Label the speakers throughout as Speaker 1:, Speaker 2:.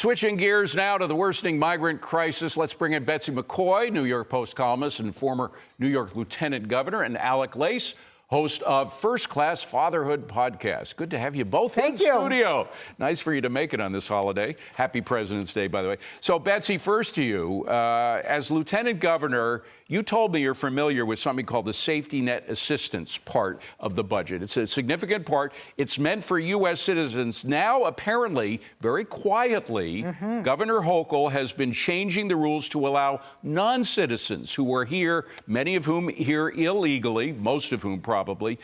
Speaker 1: Switching gears now to the worsening migrant crisis, let's bring in Betsy McCaughey, New York Post columnist and former New York Lieutenant Governor, and Alec, host of First Class Fatherhood podcast. Good to have you both in the studio. Nice for you to make it on this holiday. Happy President's Day, by the way. So, Betsy, first to you. As Lieutenant Governor, you told me you're familiar with something called the safety net assistance part of the budget. It's a significant part. It's meant for U.S. citizens. Now, apparently, very quietly, Governor Hochul has been changing the rules to allow non-citizens who are here, many of whom here illegally, most of whom probably,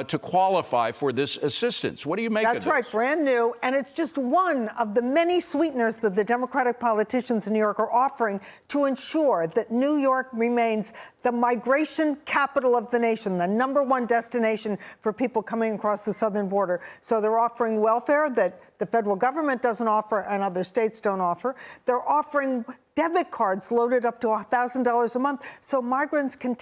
Speaker 1: to qualify for this assistance. What do you make of this?
Speaker 2: That's right, brand new. And it's just one of the many sweeteners that the Democratic politicians in New York are offering to ensure that New York remains the migration capital of the nation, the #1 destination for people coming across the southern border. So they're offering welfare that the federal government doesn't offer and other states don't offer. They're offering debit cards loaded up to $1,000 a month so migrants can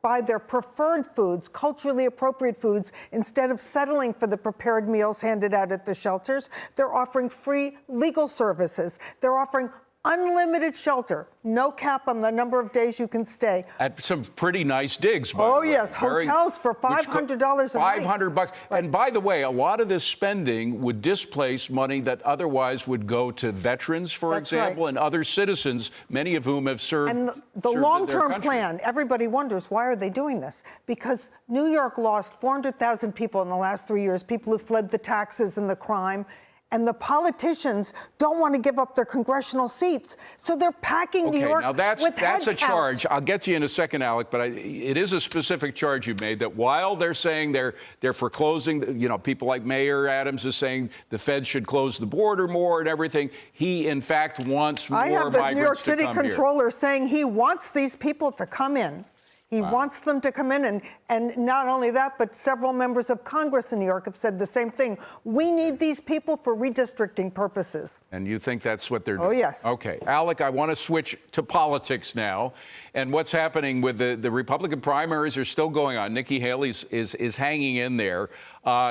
Speaker 2: buy their preferred foods, culturally appropriate foods, instead of settling for the prepared meals handed out at the shelters. They're offering free legal services. They're offering unlimited shelter, no cap on the number of days you can stay.
Speaker 1: At some pretty nice digs, by the way.
Speaker 2: Oh, yes, hotels for $500 a night.
Speaker 1: $500. Right. And by the way, a lot of this spending would displace money that otherwise would go to veterans, for example, and other citizens, many of whom have served.
Speaker 2: And the long-term plan, everybody wonders, why are they doing this? Because New York lost 400,000 people in the last 3 years, people who fled the taxes and the crime. And the politicians don't want to give up their congressional seats, so they're packing New York with head count.
Speaker 1: That's a charge. I'll get to you in a second, Alec, but it is a specific charge you made that while they're saying they're foreclosing, you know, people like Mayor Adams is saying the Fed should close the border more and everything, he in fact wants more migrants to come here.
Speaker 2: I have the New York City controller saying he wants these people to come in. He wants them to come in, and not only that, but several members of Congress in New York have said the same thing. We need these people for redistricting purposes.
Speaker 1: And you think that's what they're doing?
Speaker 2: Oh, yes.
Speaker 1: Okay. Alec, I want to switch to politics now. And what's happening with the Republican primaries are still going on. Nikki Haley is hanging in there.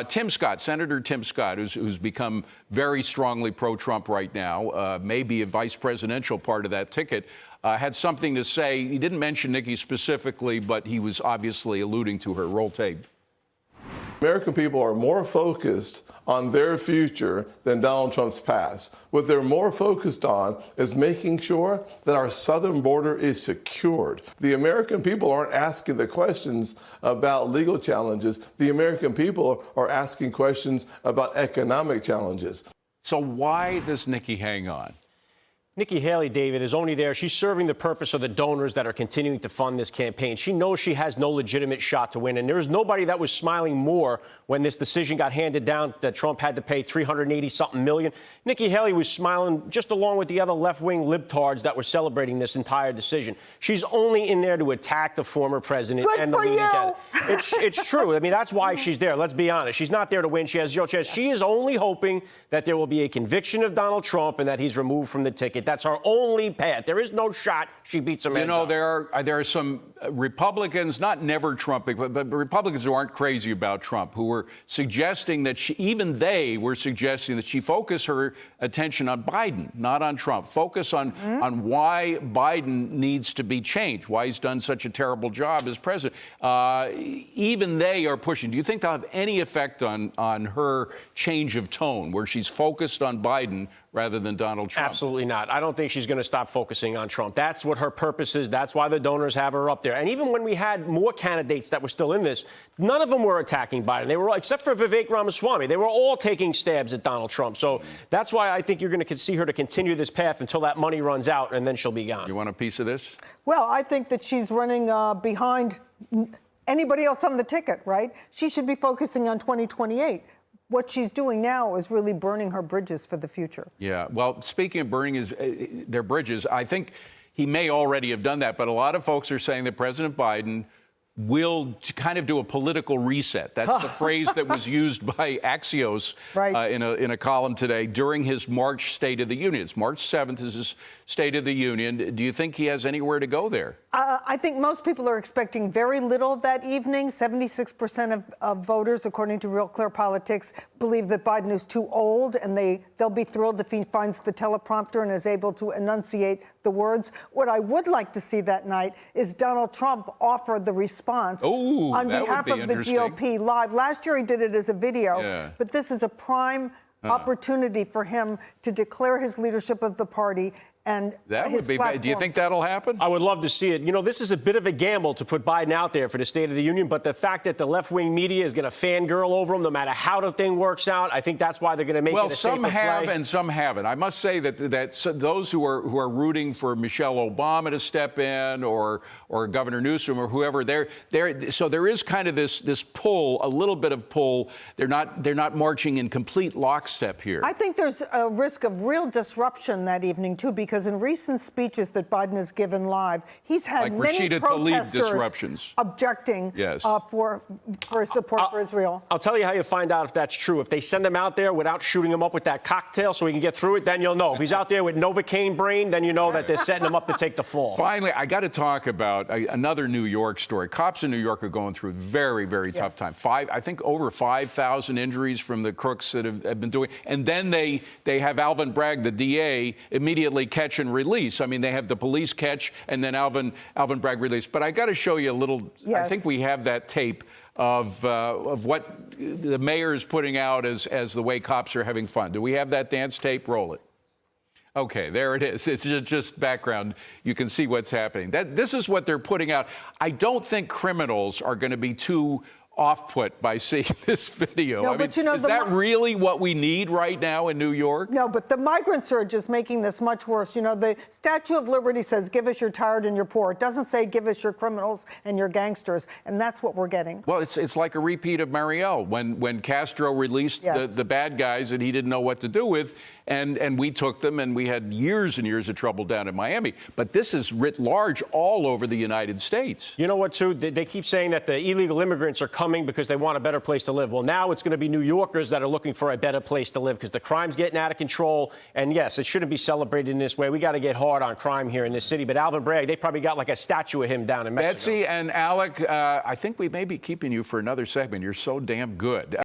Speaker 1: Tim Scott, Senator Tim Scott, who's become very strongly pro-Trump right now, maybe a vice presidential part of that ticket, had something to say. He didn't mention Nikki specifically, but he was obviously alluding to her. Roll tape.
Speaker 3: American people are more focused on their future than Donald Trump's past. What they're more focused on is making sure that our southern border is secured. The American people aren't asking the questions about legal challenges. The American people are asking questions about economic challenges.
Speaker 1: So why does Nikki hang on?
Speaker 4: Nikki Haley, David, is only there. She's serving the purpose of the donors that are continuing to fund this campaign. She knows she has no legitimate shot to win. And there is nobody that was smiling more when this decision got handed down that Trump had to pay $380-something million. Nikki Haley was smiling just along with the other left-wing libtards that were celebrating this entire decision. She's only in there to attack the former president and the leading candidate. It's true. I mean, that's why she's there. Let's be honest. She's not there to win. She has zero chance. She is only hoping that there will be a conviction of Donald Trump and that he's removed from the ticket. That's her only path. There is no shot she beats him.
Speaker 1: You know, there are some Republicans, not never Trump, but Republicans who aren't crazy about Trump, who were suggesting that they were suggesting that she focus her attention on Biden, not on Trump. Focus on why Biden needs to be changed, why he's done such a terrible job as president. Even they are pushing. Do you think they'll have any effect on her change of tone, where she's focused on Biden rather than Donald Trump?
Speaker 4: Absolutely not. I don't think she's going to stop focusing on Trump. That's what her purpose is. That's why the donors have her up there. And even when we had more candidates that were still in this, none of them were attacking Biden. They were all, except for Vivek Ramaswamy, they were all taking stabs at Donald Trump. So that's why I think you're going to see her to continue this path until that money runs out, and then she'll be gone.
Speaker 1: You want a piece of this?
Speaker 2: Well, I think that she's running behind anybody else on the ticket, right? She should be focusing on 2028. What she's doing now is really burning her bridges for the future.
Speaker 1: Yeah. Well, speaking of burning their bridges, I think he may already have done that. But a lot of folks are saying that President Biden will kind of do a political reset. That's the phrase that was used by Axios in a column today during his March State of the Union. It's March 7th is his State of the Union. Do you think he has anywhere to go there?
Speaker 2: I think most people are expecting very little that evening. 76% of voters, according to Real Clear Politics, believe that Biden is too old, and they'll be thrilled if he finds the teleprompter and is able to enunciate the words. What I would like to see that night is Donald Trump offer the response on behalf of the GOP live. Last year he did it as a video, but this is a prime opportunity for him to declare his leadership of the party. And
Speaker 1: that would be. Do you think that'll happen?
Speaker 4: I would love to see it. You know, this is a bit of a gamble to put Biden out there for the State of the Union, but the fact that the left-wing media is going to fangirl over him, no matter how the thing works out, I think that's why they're going to make it a safer play.
Speaker 1: Well, some have and some haven't. I must say that those who are rooting for Michelle Obama to step in, or Governor Newsom, or whoever, so there is kind of this pull, a little bit of pull. They're not marching in complete lockstep here.
Speaker 2: I think there's a risk of real disruption that evening too, because in recent speeches that Biden has given live, he's had many protesters objecting for support for Israel.
Speaker 4: I'll tell you how you find out if that's true. If they send him out there without shooting him up with that cocktail so he can get through it, then you'll know. If he's out there with Novocaine brain, then you know that they're setting him up to take the fall.
Speaker 1: Finally, I got to talk about another New York story. Cops in New York are going through a very, very tough time. I think over 5,000 injuries from the crooks that have been doing. And then they have Alvin Bragg, the DA, immediately catch and release. I mean, they have the police catch and then Alvin Bragg release. But I got to show you a little. I think we have that tape of what the mayor is putting out as the way cops are having fun. Do we have that dance tape? Roll it. Okay, there it is. It's just background. You can see what's happening. This is what they're putting out. I don't think criminals are going to be too off-put by seeing this video.
Speaker 2: No,
Speaker 1: I mean,
Speaker 2: but you know,
Speaker 1: is that really what we need right now in New York?
Speaker 2: No, but the migrant surge is making this much worse. You know, the Statue of Liberty says, give us your tired and your poor. It doesn't say, give us your criminals and your gangsters. And that's what we're getting.
Speaker 1: Well, it's like a repeat of Mariel when Castro released the bad guys that he didn't know what to do with. And we took them, and we had years and years of trouble down in Miami. But this is writ large all over the United States.
Speaker 4: You know what, too? They keep saying that the illegal immigrants are coming because they want a better place to live. Well, now it's going to be New Yorkers that are looking for a better place to live because the crime's getting out of control. And, yes, it shouldn't be celebrated in this way. We got to get hard on crime here in this city. But Alvin Bragg, they probably got like a statue of him down in Mexico.
Speaker 1: Betsy and Alec, I think we may be keeping you for another segment. You're so damn good.